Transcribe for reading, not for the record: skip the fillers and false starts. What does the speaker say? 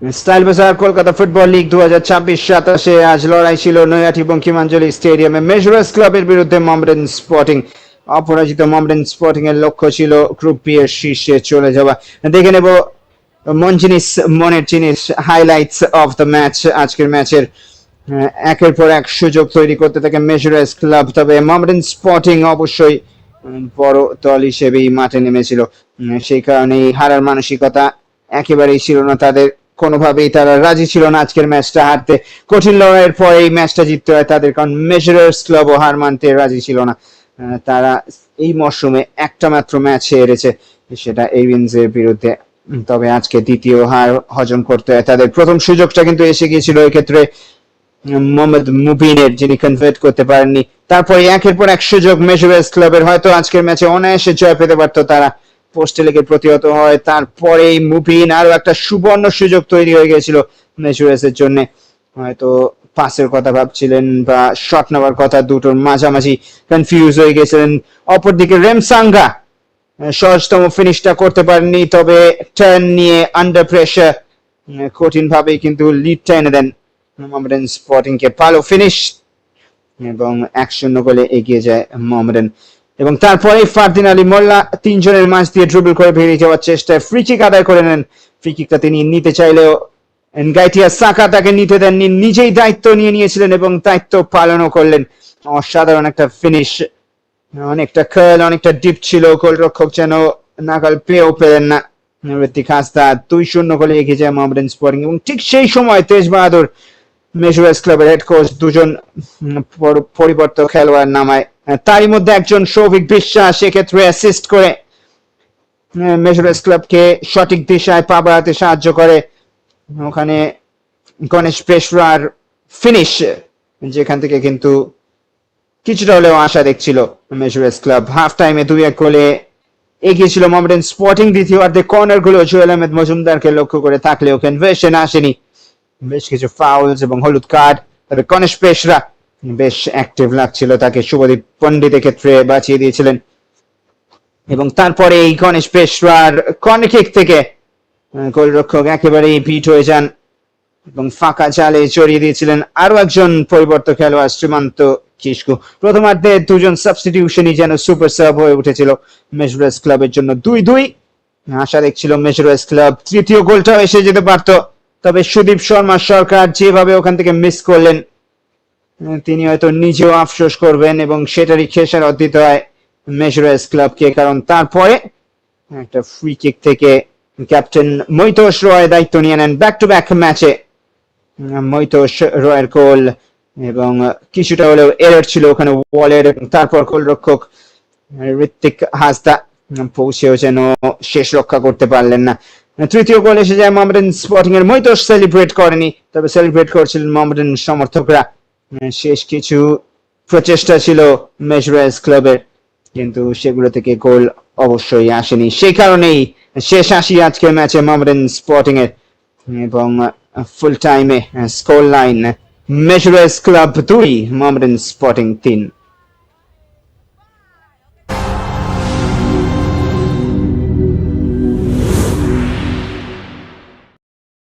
Style বাজার Kolkata football league 2026-27 আজ লড়াই ছিল নৈহাটি বঙ্কিমাঞ্জলি স্টেডিয়ামে মেজরাস ক্লাবের বিরুদ্ধে মোহামেডান স্পোর্টিং। অপরাজিত মোহামেডান স্পোর্টিং এর লক্ষ্য ছিল গ্রুপ বি এর শীর্ষে চলে যাওয়া। দেখে নেব মনের জিনিস, হাইলাইটস অফ দ্য ম্যাচ। আজকের ম্যাচের একের পর এক সুযোগ তৈরি করতে থাকে মেজরাস ক্লাব, তবে মোহামেডান স্পোর্টিং অবশ্যই বড় দল হিসেবেই মাঠে নেমেছিল। সেই কারণেই হারার মানসিকতা একেবারেই ছিল না তাদের, কোনোভাবেই তারা রাজি ছিল না আজকের ম্যাচটা হারতে। কঠিন লড়াইয়ের পর এই ম্যাচটা জিততে হয় তাদের, কারণ মেজরাস ক্লাবও হার মানতে রাজি ছিল না। তারা এই মরশুমে একটা মাত্র ম্যাচ হেরেছে, সেটা এভিন্সের বিরুদ্ধে। তবে আজকে দ্বিতীয় হার হজম করতে হয় তাদের। প্রথম সুযোগটা কিন্তু এসে গিয়েছিল এই ক্ষেত্রে মোহাম্মদ মুবিনের, যিনি কনভার্ট করতে পারেননি। তারপরে একের পর এক সুযোগ মেজরাস ক্লাবের, হয়তো আজকের ম্যাচে অনায়াসে জয় পেতে পারতো তারা। পোস্টে লেগে প্রতিহত হয়, তারপরেই মুবিন আরো একটা সুবর্ণ সুযোগ তৈরি হয়ে গিয়েছিল মেজরাসের জন্য। হয়তো পাসের কথা ভাবছিলেন বা শট নেওয়ার কথা, দুটোর মাঝামাঝি কনফিউজ হয়ে গেছিলেন। অপরদিকে রেমসাঙ্গা সহজতম ফিনিশটা করতে পারেননি, তবে টার্ন নিয়ে আন্ডার প্রেসার কঠিন ভাবেই কিন্তু লিডটা এনে দেন মোহামেডান স্পোর্টিং কে। ভালো ফিনিশ এবং 1-0 গোলে এগিয়ে যায় মোহামেডান। এবং তারপরে ফারদিন আলী মোল্লা তিনজনের মাঝ দিয়ে ড্রিবল করে বেরিয়ে যাওয়ার চেষ্টায় ফ্রি কিক আদায় করে নেন। ফ্রি কিকটা তিনি নিতে চাইলেও এনগাইটিয়া সাকা তাকে নিতে দেননি, নিজেই দায়িত্ব নিয়ে নিয়েছিলেন এবং দায়িত্ব পালনও করলেন। অসাধারণ একটা ফিনিশ, অনেকটা কার্ল, অনেকটা ডিপ ছিল, গোলরক্ষক যেন নাগাল পেয়েও পেলেন না। ঋত্বিক হাসদা 2-0 গোলে এগিয়ে যায় মোহামেডান স্পোর্টিং। এবং ঠিক সেই সময় তেজ বাহাদুর মেজরাস ক্লাবের হেড কোচ দুজন পরিবর্তন খেলোয়াড় নামায়, তারই মধ্যে একজন সৌভিক বিশ্বাস সেক্ষেত্রে অ্যাসিস্ট করে মেজরাস ক্লাবকে সঠিক দিশায় পা বাড়াতে সাহায্য করে। ওখানে গণেশ পেশরার ফিনিশ, যেখান থেকে কিন্তু কিছুটা হলেও আশা দেখছিল মেজরাস ক্লাব। হাফ টাইমে 2-1 গোলে এগিয়েছিল মোহামেডান স্পোর্টিং। দ্বিতীয়ার্ধে কর্নার গুলো জুয়েল আহমেদ মজুমদারকে লক্ষ্য করে থাকলেও কনভার্সন আসেনি, বেশ কিছু ফাউলস এবং হলুদ কার্ড। তবে গণেশ পেশরা বেশ অ্যাক্টিভ লাগছিল তাকে, শুভদীপ পণ্ডিত ক্ষেত্রে বাঁচিয়ে দিয়েছিলেন। এবং তারপরে এই গণেশ পেশরার কর্নার কিক থেকে গোলরক্ষক একেবারেই বিট হয়ে যান এবং ফাঁকা জালে জড়িয়ে দিয়েছিলেন আরো একজন পরিবর্তন খেলোয়াড় শ্রীমান্ত কিসকু। প্রথমার্ধে দুজন সাবস্টিটিউশনই যেন সুপার সাব হয়ে উঠেছিল মেজরাস ক্লাবের জন্য। 2-2 আশা দেখছিল মেজরাস ক্লাব তৃতীয় গোলটাও এসে যেতে পারত, তবে সুদীপ শর্মা সরকার যেভাবে ওখান থেকে মিস করলেন, তিনি হয়তো নিজেও আফসোস করবেন এবং সেটারই খেসারত দিতে হয় মেজরাস ক্লাবকে। কারণ তারপরে একটা ফ্রি কিক থেকে ক্যাপ্টেন মৈতোষ রয় দায়িত্ব নিয়ে নেন ব্যাক টু ব্যাক ম্যাচে। মৈতোষ রয়ের গোল এবং কিছুটা হলেও এরর ছিল ওখানে ওয়ালের, এবং তারপর গোলরক্ষক ঋত্বিক হাসদা পৌঁছেও যেন শেষ রক্ষা করতে পারলেন না। তৃতীয় গোল এসে যায় মোহামেডান স্পোর্টিং এর। মৈতোষ সেলিব্রেট করেনি, তবে সেলিব্রেট করছিলেন মোহামেডান সমর্থকরা। শেষ কিছু প্রচেষ্টা ছিল মেজরাস ক্লাবের, কিন্তু সেগুলো থেকে গোল অবশ্যই আসেনি। সেই কারণেই শেষ 80 আজকের ম্যাচে মোহামেডান স্পোর্টিং এর। এবং ফুল টাইমে স্কোর লাইন মেজরাস ক্লাব 2, মোহামেডান স্পোর্টিং 3।